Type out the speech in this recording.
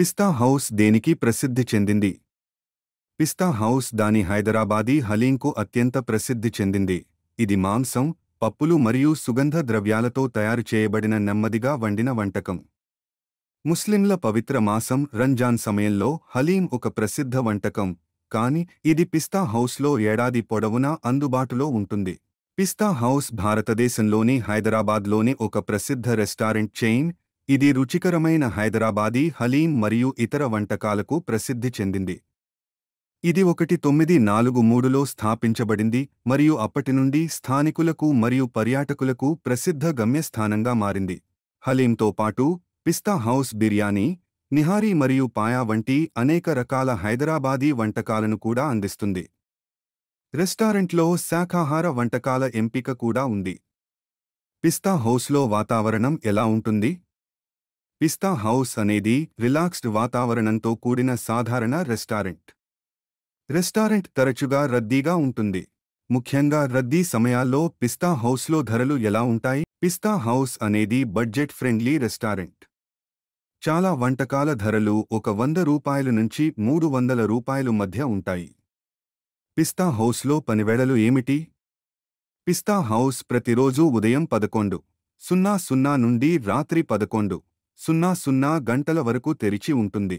పిస్తా house దేనికి ప్రసిద్ధి చెందింది? పిస్తా హౌస్ దాని హైదరాబాదీ హలీంకు అత్యంత ప్రసిద్ధి చెందింది. ఇది మాంసం, పప్పులు మరియు సుగంధ ద్రవ్యాలతో తయారు చేయబడిన నెమ్మదిగా వండిన వంటకం. ముస్లింల పవిత్ర మాసం రంజాన్ సమయంలో హలీం ఒక ప్రసిద్ధ వంటకం, కాని ఇది పిస్తా హౌస్లో ఏడాది పొడవునా అందుబాటులో ఉంటుంది. పిస్తా హౌస్ భారతదేశంలోని హైదరాబాద్లోని ఒక ప్రసిద్ధ రెస్టారెంట్ చైన్. ఇది రుచికరమైన హైదరాబాదీ హలీం మరియు ఇతర వంటకాలకు ప్రసిద్ధి చెందింది. ఇది 1943లో స్థాపించబడింది మరియు అప్పటి నుండి స్థానికులకు మరియు పర్యాటకులకు ప్రసిద్ధ గమ్యస్థానంగా మారింది. హలీంతో పాటు పిస్తా హౌస్ బిర్యానీ, నిహారీ మరియు పాయా వంటి అనేక రకాల హైదరాబాదీ వంటకాలను కూడా అందిస్తుంది. రెస్టారెంట్లో శాఖాహార వంటకాల ఎంపిక కూడా ఉంది. పిస్తా హౌస్లో వాతావరణం ఎలా ఉంటుంది? పిస్తా హౌస్ అనేది రిలాక్స్డ్ వాతావరణంతో కూడిన సాధారణ రెస్టారెంట్. రెస్టారెంట్ తరచుగా రద్దీగా ఉంటుంది. ముఖ్యంగా రద్దీ సమయాల్లో పిస్తా హౌస్లో ధరలు ఎలా ఉంటాయి? పిస్తా హౌస్ అనేది బడ్జెట్ ఫ్రెండ్లీ రెస్టారెంట్. చాలా వంటకాల ధరలు ₹100 నుంచి ₹300 మధ్య ఉంటాయి. పిస్తా హౌస్లో పనివేళలు ఏమిటి? పిస్తా హౌస్ ప్రతిరోజూ ఉదయం 11:00 నుండి రాత్రి 11:00 గంటల వరకు తెరిచి ఉంటుంది.